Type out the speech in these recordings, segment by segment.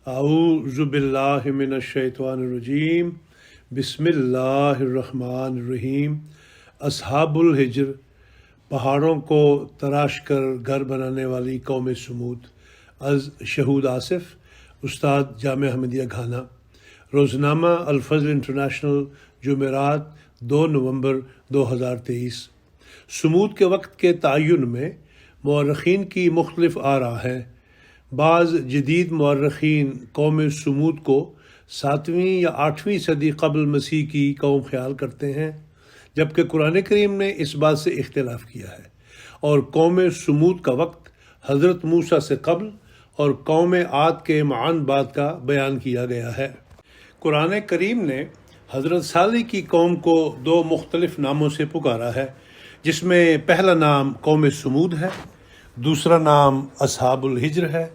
اعوذ باللہ من الشیطان الرجیم بسم اللہ الرحمن الرحیم۔ اصحاب الحجر، پہاڑوں کو تراش کر گھر بنانے والی قوم سمود۔ از شہود آصف، استاد جامعہ احمدیہ گھانا۔ روزنامہ الفضل انٹرنیشنل، جمعرات 2 نومبر 2023۔ سمود کے وقت کے تعین میں مورخین کی مختلف آراء ہیں۔ بعض جدید مورخین قوم سمود کو 7ویں یا 8ویں صدی قبل مسیح کی قوم خیال کرتے ہیں، جبکہ قرآن کریم نے اس بات سے اختلاف کیا ہے، اور قوم سمود کا وقت حضرت موسیٰ سے قبل اور قوم عاد کے معاً بعد کا بیان کیا گیا ہے۔ قرآن کریم نے حضرت صالح کی قوم کو 2 مختلف ناموں سے پکارا ہے، جس میں پہلا نام قوم سمود ہے، دوسرا نام اصحاب الحجر ہے۔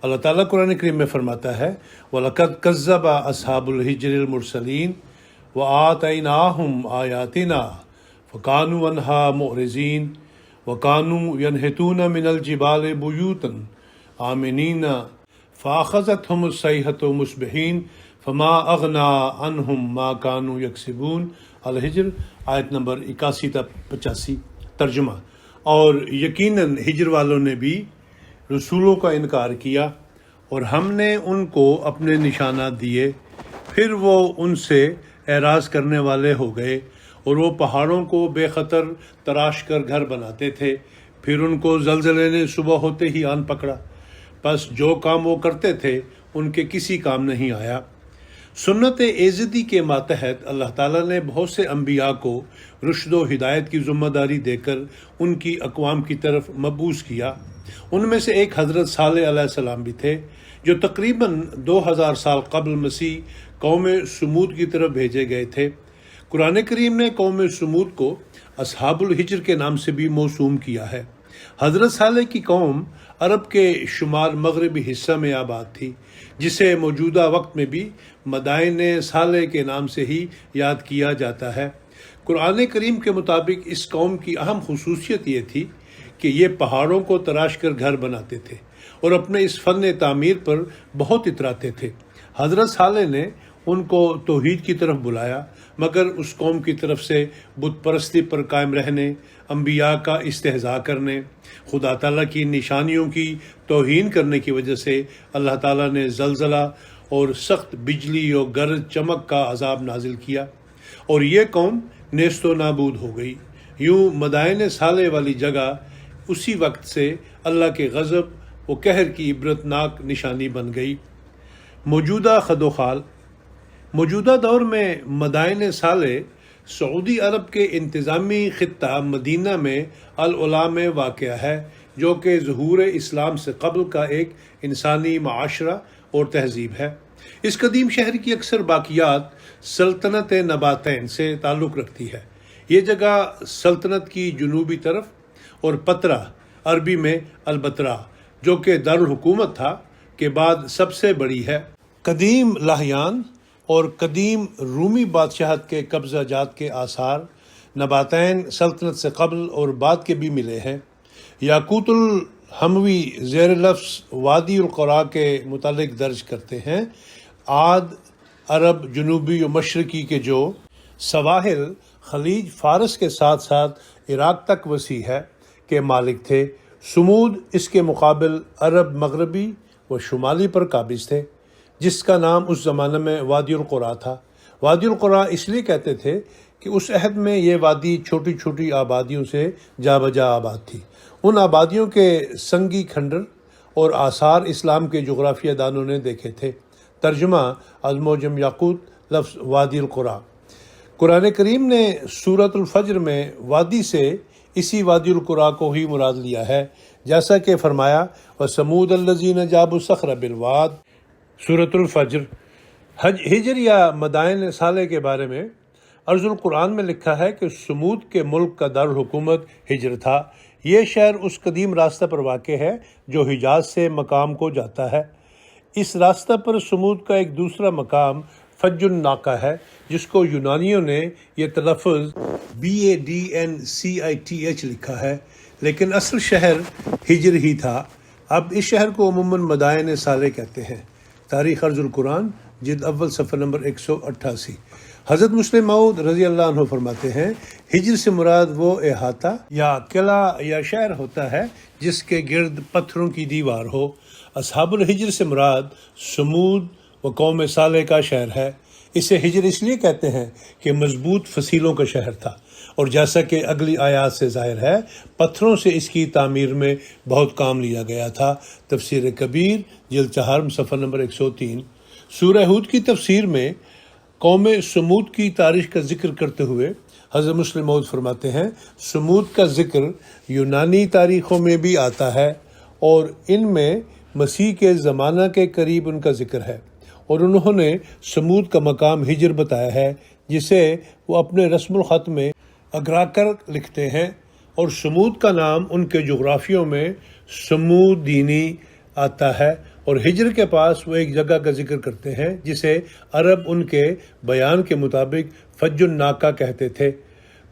اللہ تعالیٰ قرآن کریم میں فرماتا ہے وَلَقَدْ كَذَّبَ أَصْحَابُ الْحِجْرِ الْمُرْسَلِينَ وَآتَيْنَاهُمْ آيَاتِنَا فَكَانُوا عَنْهَا مُعْرِضِينَ وَكَانُوا يَنْحِتُونَ مِنَ الْجِبَالِ بُيُوتًا آمِنِينَ فَأَخَذَتْهُمُ الصَّيْحَةُ مُصْبِحِينَ فَمَا أَغْنَىٰ عَنْهُمْ مَا كَانُوا يَكْسِبُونَ۔ الحجر آیت نمبر 81 تا 85۔ ترجمہ: اور یقیناً ہجر والوں نے بھی رسولوں کا انکار کیا، اور ہم نے ان کو اپنے نشانات دیے، پھر وہ ان سے اعراض کرنے والے ہو گئے، اور وہ پہاڑوں کو بے خطر تراش کر گھر بناتے تھے، پھر ان کو زلزلے نے صبح ہوتے ہی آن پکڑا، پس جو کام وہ کرتے تھے ان کے کسی کام نہیں آیا۔ سنت ایزدی کے ماتحت اللہ تعالیٰ نے بہت سے انبیاء کو رشد و ہدایت کی ذمہ داری دے کر ان کی اقوام کی طرف مبعوث کیا۔ ان میں سے ایک حضرت صالح علیہ السلام بھی تھے، جو تقریباً 2000 سال قبل مسیح قوم سمود کی طرف بھیجے گئے تھے۔ قرآن کریم نے قوم سمود کو اصحاب الحجر کے نام سے بھی موسوم کیا ہے۔ حضرت صالح کی قوم عرب کے شمال مغربی حصہ میں آباد تھی، جسے موجودہ وقت میں بھی مدائن صالح کے نام سے ہی یاد کیا جاتا ہے۔ قرآن کریم کے مطابق اس قوم کی اہم خصوصیت یہ تھی کہ یہ پہاڑوں کو تراش کر گھر بناتے تھے اور اپنے اس فن تعمیر پر بہت اتراتے تھے۔ حضرت صالح نے ان کو توحید کی طرف بلایا، مگر اس قوم کی طرف سے بت پرستی پر قائم رہنے، انبیاء کا استہزاء کرنے، خدا تعالیٰ کی نشانیوں کی توہین کرنے کی وجہ سے اللہ تعالیٰ نے زلزلہ اور سخت بجلی اور گرج چمک کا عذاب نازل کیا، اور یہ قوم نیست و نابود ہو گئی۔ یوں مدائن صالح والی جگہ اسی وقت سے اللہ کے غضب و قہر کی عبرتناک نشانی بن گئی۔ موجودہ خد و خال: موجودہ دور میں مدائن صالح سعودی عرب کے انتظامی خطہ مدینہ میں العلا میں واقع ہے، جو کہ ظہور اسلام سے قبل کا ایک انسانی معاشرہ اور تہذیب ہے۔ اس قدیم شہر کی اکثر باقیات سلطنت نباتین سے تعلق رکھتی ہے۔ یہ جگہ سلطنت کی جنوبی طرف اور پترا، عربی میں البترا، جو کہ دارالحکومت تھا، کے بعد سب سے بڑی ہے۔ قدیم لاہیان اور قدیم رومی بادشاہت کے قبضہ جات کے آثار نباتین سلطنت سے قبل اور بعد کے بھی ملے ہیں۔ یاقوت الحموی زیر لفظ وادی القرا کے متعلق درج کرتے ہیں، عاد عرب جنوبی و مشرقی کے جو سواحل خلیج فارس کے ساتھ ساتھ عراق تک وسیع ہے کے مالک تھے۔ سمود اس کے مقابل عرب مغربی و شمالی پر قابض تھے، جس کا نام اس زمانے میں وادی القرا تھا۔ وادی القرا اس لیے کہتے تھے کہ اس عہد میں یہ وادی چھوٹی چھوٹی آبادیوں سے جا بجا آباد تھی۔ ان آبادیوں کے سنگی کھنڈر اور آثار اسلام کے جغرافیہ دانوں نے دیکھے تھے۔ ترجمہ: المعجم یاقوت لفظ وادی القرا۔ قرآن کریم نے سورۃ الفجر میں وادی سے اسی وادی القرا کو ہی مراد لیا ہے، جیسا کہ فرمایا وَثَمُودَ الَّذِينَ جَابُوا الصَّخْرَ بِالْوَادِ۔ سورۃ الفجر۔ ہجر یا مدائن صالح کے بارے میں عرض القرآن میں لکھا ہے کہ سمود کے ملک کا دارالحکومت ہجر تھا۔ یہ شہر اس قدیم راستہ پر واقع ہے جو حجاز سے مقام کو جاتا ہے۔ اس راستہ پر سمود کا ایک دوسرا مقام فج الناقہ ہے، جس کو یونانیوں نے یہ تلفظ BADNCITH لکھا ہے، لیکن اصل شہر ہجر ہی تھا۔ اب اس شہر کو عموماً مدائن صالح کہتے ہیں۔ تاریخ ارض القرآن جلد اول صفحہ نمبر 188۔ حضرت مسلم موعود رضی اللہ عنہ فرماتے ہیں ہجر سے مراد وہ احاطہ یا قلعہ یا شہر ہوتا ہے جس کے گرد پتھروں کی دیوار ہو۔ اصحاب الحجر سے مراد سمود و قوم صالح کا شہر ہے۔ اسے ہجر اس لیے کہتے ہیں کہ مضبوط فصیلوں کا شہر تھا، اور جیسا کہ اگلی آیات سے ظاہر ہے پتھروں سے اس کی تعمیر میں بہت کام لیا گیا تھا۔ تفسیر کبیر جلد 4 صفحہ نمبر 103۔ سورہ ہود کی تفسیر میں قوم سمود کی تاریخ کا ذکر کرتے ہوئے حضرت مسلم موعود فرماتے ہیں سمود کا ذکر یونانی تاریخوں میں بھی آتا ہے، اور ان میں مسیح کے زمانہ کے قریب ان کا ذکر ہے، اور انہوں نے سمود کا مقام ہجر بتایا ہے جسے وہ اپنے رسم الخط میں اگرا کر لکھتے ہیں، اور سمود کا نام ان کے جغرافیوں میں سمود دینی آتا ہے، اور ہجر کے پاس وہ ایک جگہ کا ذکر کرتے ہیں جسے عرب ان کے بیان کے مطابق فج الناقہ کہتے تھے۔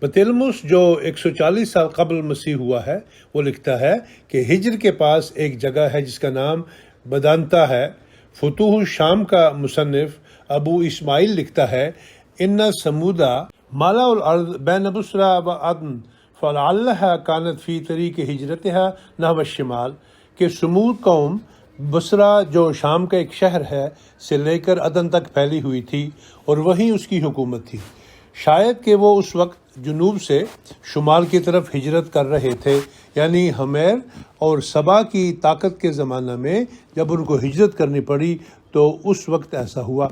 بطلمس جو 140 سال قبل مسیح ہوا ہے وہ لکھتا ہے کہ ہجر کے پاس ایک جگہ ہے جس کا نام بدانتا ہے۔ فتوح الشام کا مصنف ابو اسماعیل لکھتا ہے ان سمودا مالا الارض بین بصرہ و عدن فلعلها كانت فی طریق ہجرتها نحو الشمال، کہ سمود قوم بصرہ جو شام کا ایک شہر ہے سے لے کر عدن تک پھیلی ہوئی تھی، اور وہیں اس کی حکومت تھی۔ شاید کہ وہ اس وقت جنوب سے شمال کی طرف ہجرت کر رہے تھے، یعنی حمیر اور سبا کی طاقت کے زمانہ میں جب ان کو ہجرت کرنی پڑی تو اس وقت ایسا ہوا۔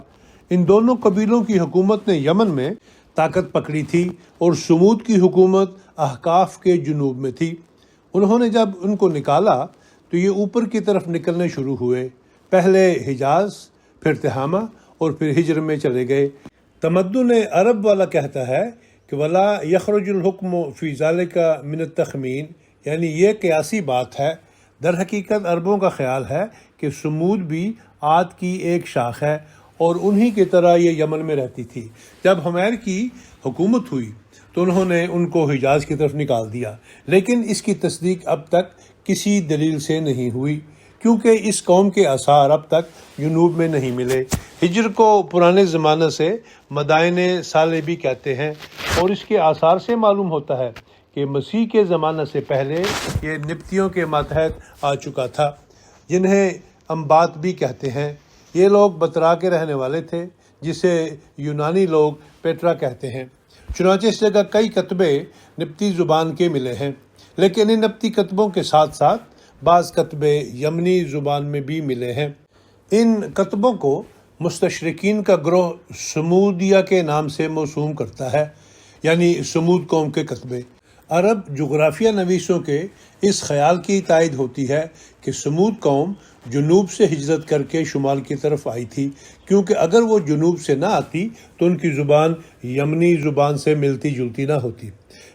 ان دونوں قبیلوں کی حکومت نے یمن میں طاقت پکڑی تھی، اور سمود کی حکومت احقاف کے جنوب میں تھی۔ انہوں نے جب ان کو نکالا تو یہ اوپر کی طرف نکلنے شروع ہوئے، پہلے حجاز، پھر تہامہ، اور پھر ہجر میں چلے گئے۔ تمدن عرب والا کہتا ہے کہ ولا یخرج الحکم فی ذالک من التخمین، یعنی یہ قیاسی بات ہے۔ در حقیقت عربوں کا خیال ہے کہ سمود بھی عاد کی ایک شاخ ہے، اور انہی کی طرح یہ یمن میں رہتی تھی۔ جب حمیر کی حکومت ہوئی تو انہوں نے ان کو حجاز کی طرف نکال دیا، لیکن اس کی تصدیق اب تک کسی دلیل سے نہیں ہوئی، کیونکہ اس قوم کے آثار اب تک جنوب میں نہیں ملے۔ ہجر کو پرانے زمانہ سے مدائن صالح بھی کہتے ہیں، اور اس کے آثار سے معلوم ہوتا ہے کہ مسیح کے زمانہ سے پہلے یہ نبطیوں کے ماتحت آ چکا تھا، جنہیں انباط بھی کہتے ہیں۔ یہ لوگ بترا کے رہنے والے تھے، جسے یونانی لوگ پیٹرا کہتے ہیں۔ چنانچہ اس جگہ کئی کتبے نبطی زبان کے ملے ہیں، لیکن ان نبطی کتبوں کے ساتھ ساتھ بعض کتبے یمنی زبان میں بھی ملے ہیں۔ ان کتبوں کو مستشرقین کا گروہ سمودیہ کے نام سے موسوم کرتا ہے، یعنی سمود قوم کے کتبے۔ عرب جغرافیہ نویسوں کے اس خیال کی تائید ہوتی ہے کہ سمود قوم جنوب سے ہجرت کر کے شمال کی طرف آئی تھی، کیونکہ اگر وہ جنوب سے نہ آتی تو ان کی زبان یمنی زبان سے ملتی جلتی نہ ہوتی۔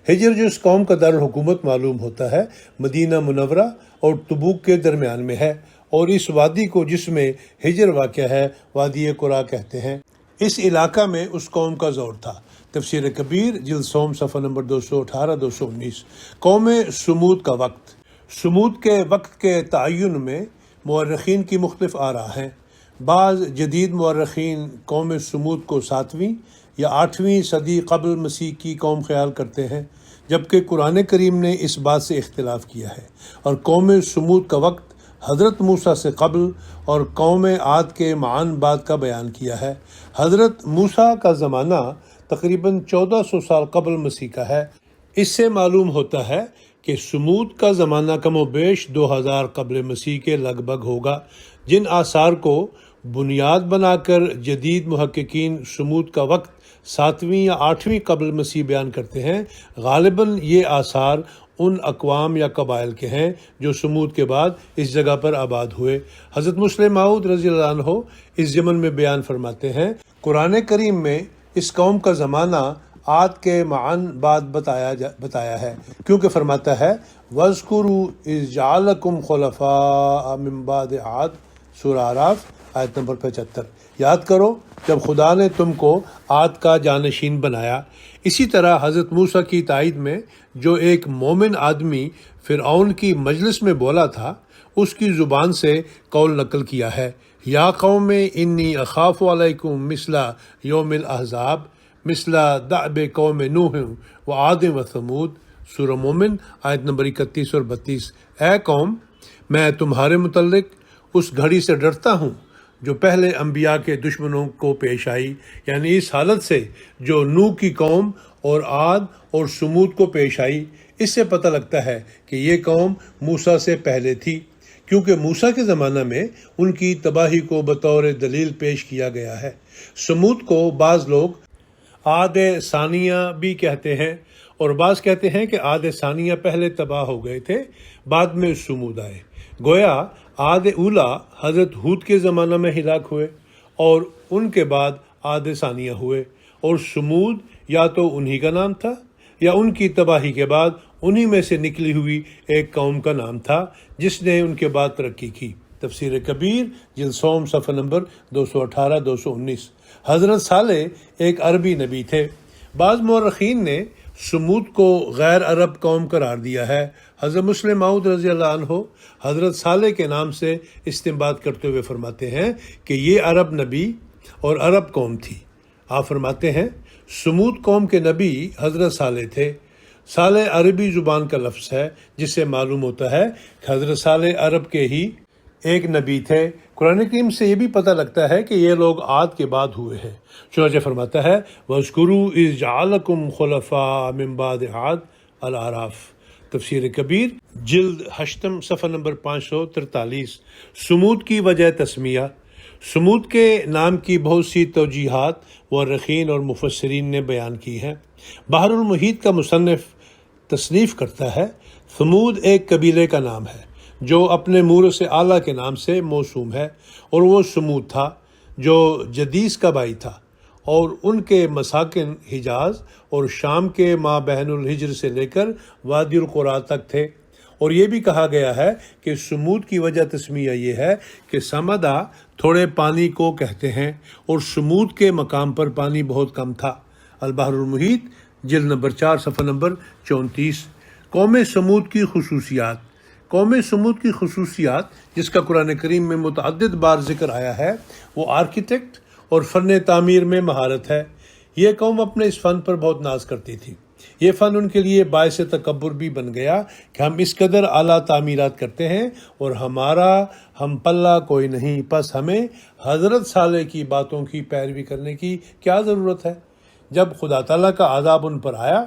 ہجر جو اس قوم کا دارالحکومت معلوم ہوتا ہے مدینہ منورہ اور تبوک کے درمیان میں ہے، اور اس وادی کو جس میں ہجر واقع ہے وادی قرا کہتے ہیں۔ اس علاقہ میں اس قوم کا زور تھا۔ تفسیر کبیر جلد سوم صفحہ نمبر 218-219۔ قوم سمود کا وقت۔ سمود کے وقت کے تعین میں مورخین کی مختلف آراء ہیں۔ بعض جدید مورخین قوم سمود کو 7ویں یا 8ویں صدی قبل مسیح کی قوم خیال کرتے ہیں، جبکہ قرآن کریم نے اس بات سے اختلاف کیا ہے، اور قوم سمود کا وقت حضرت موسیٰ سے قبل اور قوم عاد کے معاً بعد کا بیان کیا ہے۔ حضرت موسیٰ کا زمانہ تقریباً 1400 سال قبل مسیح کا ہے۔ اس سے معلوم ہوتا ہے کہ سمود کا زمانہ کم و بیش 2000 قبل مسیح کے لگ بھگ ہوگا۔ جن آثار کو بنیاد بنا کر جدید محققین سمود کا وقت 7ویں یا 8ویں قبل مسیح بیان کرتے ہیں، غالباً یہ آثار ان اقوام یا قبائل کے ہیں جو سمود کے بعد اس جگہ پر آباد ہوئے۔ حضرت مسلم موعود رضی اللہ عنہ اس ضمن میں بیان فرماتے ہیں قرآن کریم میں اس قوم کا زمانہ عاد کے معاً بعد بتایا ہے، کیونکہ فرماتا ہے وَاذْكُرُوا إِذْ جَعَلَكُمْ خُلَفَاءَ مِن بَعْدِ عَاد، سورہ اعراف آیت نمبر 75۔ یاد کرو جب خدا نے تم کو عاد کا جانشین بنایا۔ اسی طرح حضرت موسیٰ کی تائید میں جو ایک مومن آدمی فرعون کی مجلس میں بولا تھا، اس کی زبان سے قول نقل کیا ہے۔ یا قوم انی اخاف علیکم مثل یوم الاحزاب مثل دأب قوم نوح و عاد و ثمود، سورہ مومن آیت نمبر 31 اور 32۔ اے قوم، میں تمہارے متعلق اس گھڑی سے ڈرتا ہوں جو پہلے انبیاء کے دشمنوں کو پیش آئی، یعنی اس حالت سے جو نوح کی قوم اور عاد اور سمود کو پیش آئی۔ اس سے پتہ لگتا ہے کہ یہ قوم موسیٰ سے پہلے تھی، کیونکہ موسیٰ کے زمانہ میں ان کی تباہی کو بطور دلیل پیش کیا گیا ہے۔ سمود کو بعض لوگ عاد ثانیہ بھی کہتے ہیں، اور بعض کہتے ہیں کہ عاد ثانیہ پہلے تباہ ہو گئے تھے، بعد میں سمود آئے۔ گویا عاد اولا حضرت ہود کے زمانہ میں ہلاک ہوئے اور ان کے بعد عاد ثانیہ ہوئے، اور سمود یا تو انہی کا نام تھا یا ان کی تباہی کے بعد انہی میں سے نکلی ہوئی ایک قوم کا نام تھا جس نے ان کے بعد ترقی کی۔ تفسیر کبیر جلد سوم صفحہ نمبر 218-219۔ حضرت صالح ایک عربی نبی تھے۔ بعض مورخین نے سمود کو غیر عرب قوم قرار دیا ہے۔ حضرت مسلم موعود رضی اللہ عنہ حضرت صالح کے نام سے استنباط کرتے ہوئے فرماتے ہیں کہ یہ عرب نبی اور عرب قوم تھی۔ آپ فرماتے ہیں سمود قوم کے نبی حضرت صالح تھے۔ صالح عربی زبان کا لفظ ہے، جس سے معلوم ہوتا ہے کہ حضرت صالح عرب کے ہی ایک نبی تھے۔ قرآن کریم سے یہ بھی پتہ لگتا ہے کہ یہ لوگ عاد کے بعد ہوئے ہیں۔ چنانچہ فرماتا ہے وَاذْكُرُوا إِذْ جَعَلَكُمْ خُلَفَاءَ مِن بَعْدِ عَادٍ الْأَعْرَافِ، تفسیر کبیر جلد 8 صفحہ نمبر 543۔ سمود کی وجہ تسمیہ۔ سمود کے نام کی بہت سی توجیحات مورخین اور مفسرین نے بیان کی ہیں۔ بحر المحیط کا مصنف تصنیف کرتا ہے سمود ایک قبیلے کا نام ہے جو اپنے مورث اعلیٰ کے نام سے موسوم ہے، اور وہ سمود تھا جو جدیس کا بھائی تھا، اور ان کے مساکن حجاز اور شام کے مابین الحجر سے لے کر وادی القرا تک تھے۔ اور یہ بھی کہا گیا ہے کہ سمود کی وجہ تسمیہ یہ ہے کہ سمدا تھوڑے پانی کو کہتے ہیں، اور سمود کے مقام پر پانی بہت کم تھا۔ البحر المحیط جلد نمبر 4 صفحہ نمبر 34۔ قوم سمود کی خصوصیات۔ قوم سمود کی خصوصیات جس کا قرآن کریم میں متعدد بار ذکر آیا ہے، وہ آرکیٹیکٹ اور فن تعمیر میں مہارت ہے۔ یہ قوم اپنے اس فن پر بہت ناز کرتی تھی۔ یہ فن ان کے لیے باعث تکبر بھی بن گیا کہ ہم اس قدر اعلیٰ تعمیرات کرتے ہیں اور ہمارا ہم پلہ کوئی نہیں، پس ہمیں حضرت صالح کی باتوں کی پیروی کرنے کی کیا ضرورت ہے۔ جب خدا تعالیٰ کا عذاب ان پر آیا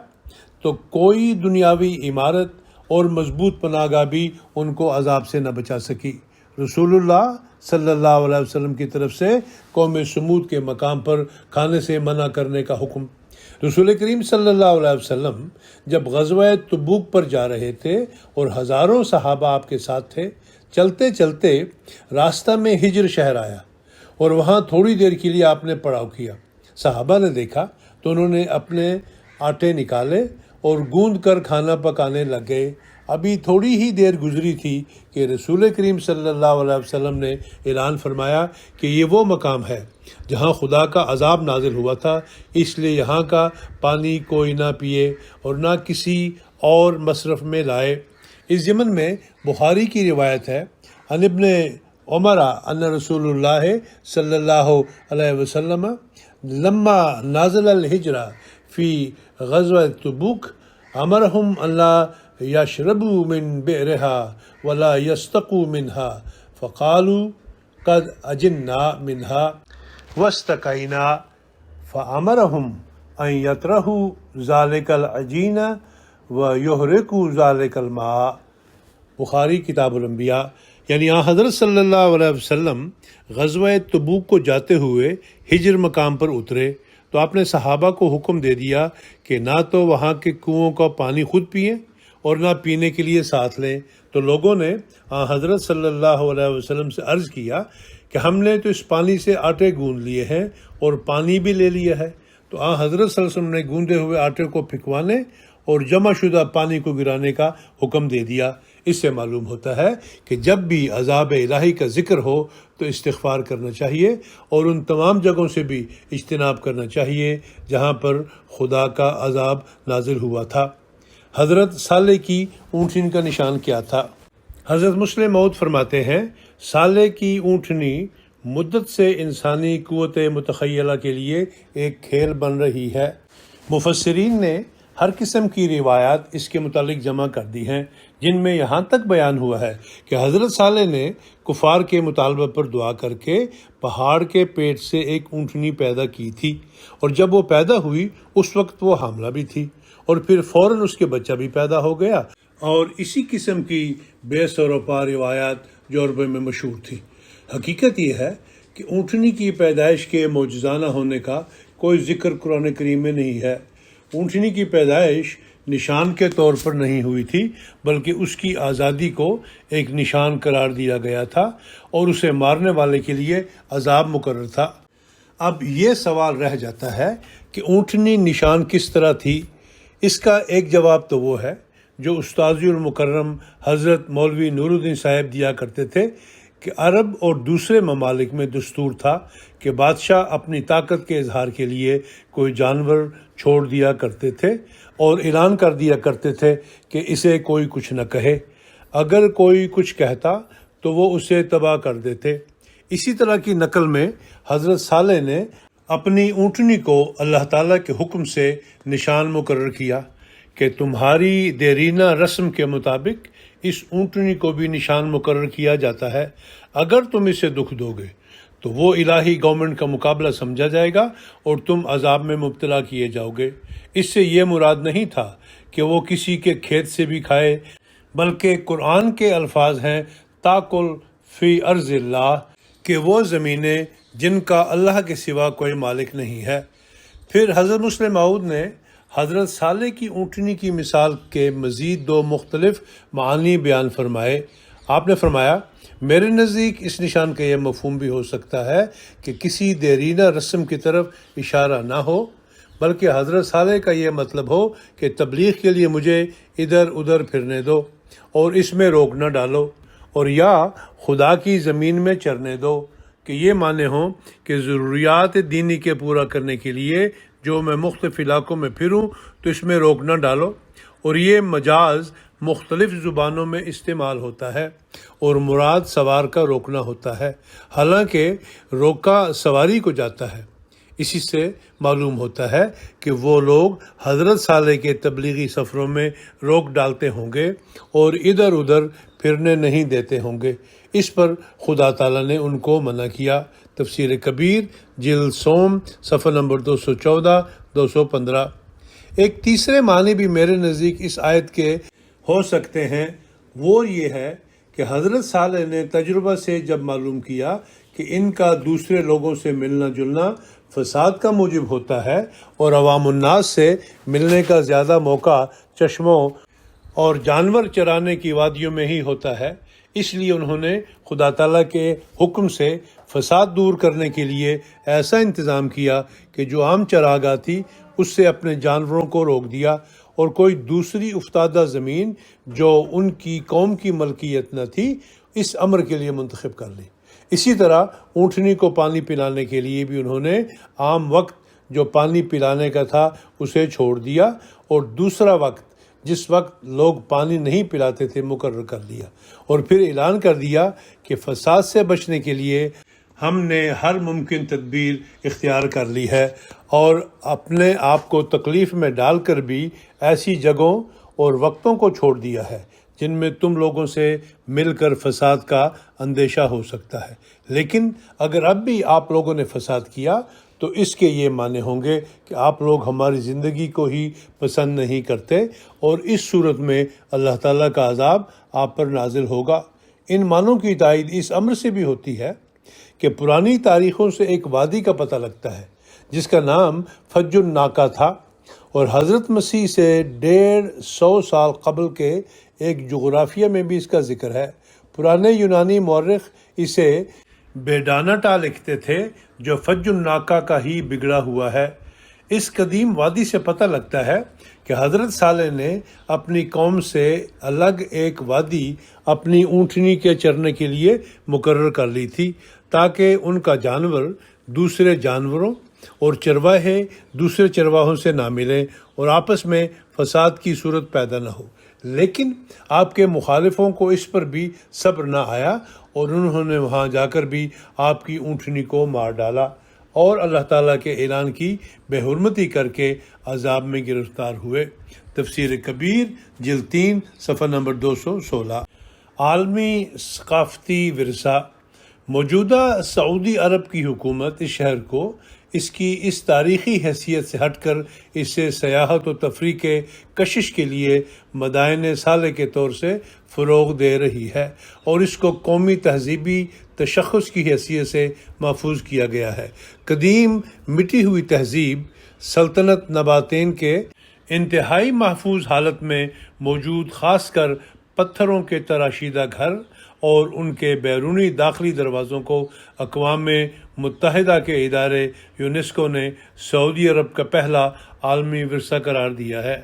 تو کوئی دنیاوی عمارت اور مضبوط پناہ گاہ بھی ان کو عذاب سے نہ بچا سکی۔ رسول اللہ صلی اللہ علیہ وسلم کی طرف سے قوم سمود کے مقام پر کھانے سے منع کرنے کا حکم۔ رسول کریم صلی اللہ علیہ وسلم جب غزوہ تبوک پر جا رہے تھے اور ہزاروں صحابہ آپ کے ساتھ تھے، چلتے چلتے راستہ میں ہجر شہر آیا اور وہاں تھوڑی دیر کے لیے آپ نے پڑاؤ کیا۔ صحابہ نے دیکھا تو انہوں نے اپنے آٹے نکالے اور گوندھ کر کھانا پکانے لگ گئے۔ ابھی تھوڑی ہی دیر گزری تھی کہ رسول کریم صلی اللہ علیہ وسلم نے اعلان فرمایا کہ یہ وہ مقام ہے جہاں خدا کا عذاب نازل ہوا تھا، اس لیے یہاں کا پانی کوئی نہ پیے اور نہ کسی اور مصرف میں لائے۔ اس ضمن میں بخاری کی روایت ہے عن ابن عمر ان رسول اللہ صلی اللہ علیہ وسلم لما نازل الحجرہ فی غزوہ تبوک امرہم اللہ یشربوا من بئرها ولا یستقوا منها فقالوا قد اجنا منها واستقینا فامرهم ان یطرحوا ذلک العجین ویحرقوا ذلک الماء۔ بخاری کتاب الانبیاء۔ یعنی حضرت صلی اللہ علیہ وسلم غزوہ تبوک کو جاتے ہوئے ہجر مقام پر اترے تو آپ نے صحابہ کو حکم دے دیا کہ نہ تو وہاں کے کنوؤں کا پانی خود پئیں اور نہ پینے کے لیے ساتھ لیں۔ تو لوگوں نے حضرت صلی اللہ علیہ وسلم سے عرض کیا کہ ہم نے تو اس پانی سے آٹے گوندھ لیے ہیں اور پانی بھی لے لیا ہے۔ تو حضرت صلی اللہ علیہ وسلم نے گوندھے ہوئے آٹے کو پھکوانے اور جمع شدہ پانی کو گرانے کا حکم دے دیا۔ اس سے معلوم ہوتا ہے کہ جب بھی عذاب الہی کا ذکر ہو تو استغفار کرنا چاہیے اور ان تمام جگہوں سے بھی اجتناب کرنا چاہیے جہاں پر خدا کا عذاب نازل ہوا تھا۔ حضرت صالح کی اونٹنی کا نشان کیا تھا؟ حضرت مسلم موعود فرماتے ہیں صالح کی اونٹنی مدت سے انسانی قوت متخیلہ کے لیے ایک کھیل بن رہی ہے۔ مفسرین نے ہر قسم کی روایات اس کے متعلق جمع کر دی ہیں، جن میں یہاں تک بیان ہوا ہے کہ حضرت صالح نے کفار کے مطالبہ پر دعا کر کے پہاڑ کے پیٹ سے ایک اونٹنی پیدا کی تھی، اور جب وہ پیدا ہوئی اس وقت وہ حاملہ بھی تھی، اور پھر فوراً اس کے بچہ بھی پیدا ہو گیا۔ اور اسی قسم کی بے سروپا روایات جو عرب میں مشہور تھی۔ حقیقت یہ ہے کہ اونٹنی کی پیدائش کے معجزانہ ہونے کا کوئی ذکر قرآن کریم میں نہیں ہے۔ اونٹنی کی پیدائش نشان کے طور پر نہیں ہوئی تھی، بلکہ اس کی آزادی کو ایک نشان قرار دیا گیا تھا، اور اسے مارنے والے کے لیے عذاب مقرر تھا۔ اب یہ سوال رہ جاتا ہے کہ اونٹنی نشان کس طرح تھی؟ اس کا ایک جواب تو وہ ہے جو استاذ المکرم حضرت مولوی نور الدین صاحب دیا کرتے تھے کہ عرب اور دوسرے ممالک میں دستور تھا کہ بادشاہ اپنی طاقت کے اظہار کے لیے کوئی جانور چھوڑ دیا کرتے تھے اور اعلان کر دیا کرتے تھے کہ اسے کوئی کچھ نہ کہے، اگر کوئی کچھ کہتا تو وہ اسے تباہ کر دیتے۔ اسی طرح کی نقل میں حضرت صالح نے اپنی اونٹنی کو اللہ تعالیٰ کے حکم سے نشان مقرر کیا کہ تمہاری دیرینہ رسم کے مطابق اس اونٹنی کو بھی نشان مقرر کیا جاتا ہے، اگر تم اسے دکھ دو گے تو وہ الہی گورنمنٹ کا مقابلہ سمجھا جائے گا اور تم عذاب میں مبتلا کیے جاؤ گے۔ اس سے یہ مراد نہیں تھا کہ وہ کسی کے کھیت سے بھی کھائے، بلکہ قرآن کے الفاظ ہیں تاکل فی ارض اللہ، کہ وہ زمینیں جن کا اللہ کے سوا کوئی مالک نہیں ہے۔ پھر حضرت مسلم موعود نے حضرت صالح کی اونٹنی کی مثال کے مزید دو مختلف معانی بیان فرمائے۔ آپ نے فرمایا، میرے نزدیک اس نشان کا یہ مفہوم بھی ہو سکتا ہے کہ کسی دیرینہ رسم کی طرف اشارہ نہ ہو، بلکہ حضرت صالح کا یہ مطلب ہو کہ تبلیغ کے لیے مجھے ادھر ادھر پھرنے دو اور اس میں روک نہ ڈالو، اور یا خدا کی زمین میں چرنے دو، کہ یہ معنی ہوں کہ ضروریات دینی کے پورا کرنے کے لیے جو میں مختلف علاقوں میں پھروں تو اس میں روک نہ ڈالو۔ اور یہ مجاز مختلف زبانوں میں استعمال ہوتا ہے، اور مراد سوار کا روکنا ہوتا ہے، حالانکہ روکا سواری کو جاتا ہے۔ اسی سے معلوم ہوتا ہے کہ وہ لوگ حضرت صالح کے تبلیغی سفروں میں روک ڈالتے ہوں گے اور ادھر ادھر پھرنے نہیں دیتے ہوں گے۔ اس پر خدا تعالیٰ نے ان کو منع کیا۔ تفسیر کبیر جلد سوم صفحہ نمبر 214 215۔ ایک تیسرے معنی بھی میرے نزدیک اس آیت کے ہو سکتے ہیں، وہ یہ ہے کہ حضرت صالح نے تجربہ سے جب معلوم کیا کہ ان کا دوسرے لوگوں سے ملنا جلنا فساد کا موجب ہوتا ہے اور عوام الناس سے ملنے کا زیادہ موقع چشموں اور جانور چرانے کی وادیوں میں ہی ہوتا ہے، اس لیے انہوں نے خدا تعالیٰ کے حکم سے فساد دور کرنے کے لیے ایسا انتظام کیا کہ جو عام چراگاہ تھی اس سے اپنے جانوروں کو روک دیا، اور کوئی دوسری افتادہ زمین جو ان کی قوم کی ملکیت نہ تھی اس امر کے لیے منتخب کر لی۔ اسی طرح اونٹنی کو پانی پلانے کے لیے بھی انہوں نے عام وقت جو پانی پلانے کا تھا اسے چھوڑ دیا، اور دوسرا وقت جس وقت لوگ پانی نہیں پلاتے تھے مقرر کر لیا، اور پھر اعلان کر دیا کہ فساد سے بچنے کے لیے ہم نے ہر ممکن تدبیر اختیار کر لی ہے، اور اپنے آپ کو تکلیف میں ڈال کر بھی ایسی جگہوں اور وقتوں کو چھوڑ دیا ہے جن میں تم لوگوں سے مل کر فساد کا اندیشہ ہو سکتا ہے۔ لیکن اگر اب بھی آپ لوگوں نے فساد کیا تو اس کے یہ معنی ہوں گے کہ آپ لوگ ہماری زندگی کو ہی پسند نہیں کرتے، اور اس صورت میں اللہ تعالیٰ کا عذاب آپ پر نازل ہوگا۔ ان معنوں کی تائید اس امر سے بھی ہوتی ہے کہ پرانی تاریخوں سے ایک وادی کا پتہ لگتا ہے جس کا نام فج الناقہ تھا، اور حضرت مسیح سے 150 سال قبل کے ایک جغرافیہ میں بھی اس کا ذکر ہے۔ پرانے یونانی مورخ اسے بیڈاناٹا لکھتے تھے جو فج الناقہ کا ہی بگڑا ہوا ہے۔ اس قدیم وادی سے پتہ لگتا ہے کہ حضرت صالح نے اپنی قوم سے الگ ایک وادی اپنی اونٹنی کے چرنے کے لیے مقرر کر لی تھی، تاکہ ان کا جانور دوسرے جانوروں اور چرواہے دوسرے چرواہوں سے نہ ملیں اور آپس میں فساد کی صورت پیدا نہ ہو۔ لیکن آپ کے مخالفوں کو اس پر بھی صبر نہ آیا اور انہوں نے وہاں جا کر بھی آپ کی اونٹنی کو مار ڈالا اور اللہ تعالیٰ کے اعلان کی بے حرمتی کر کے عذاب میں گرفتار ہوئے۔ تفسیر کبیر جلد 3 صفحہ نمبر 216۔ عالمی ثقافتی ورثہ۔ موجودہ سعودی عرب کی حکومت اس شہر کو اس کی اس تاریخی حیثیت سے ہٹ کر اسے سیاحت و تفریح کے کشش کے لیے مدائن صالح کے طور سے فروغ دے رہی ہے اور اس کو قومی تہذیبی تشخص کی حیثیت سے محفوظ کیا گیا ہے۔ قدیم مٹی ہوئی تہذیب سلطنت نباتین کے انتہائی محفوظ حالت میں موجود خاص کر پتھروں کے تراشیدہ گھر اور ان کے بیرونی داخلی دروازوں کو اقوام متحدہ کے ادارے یونیسکو نے سعودی عرب کا پہلا عالمی ورثہ قرار دیا ہے۔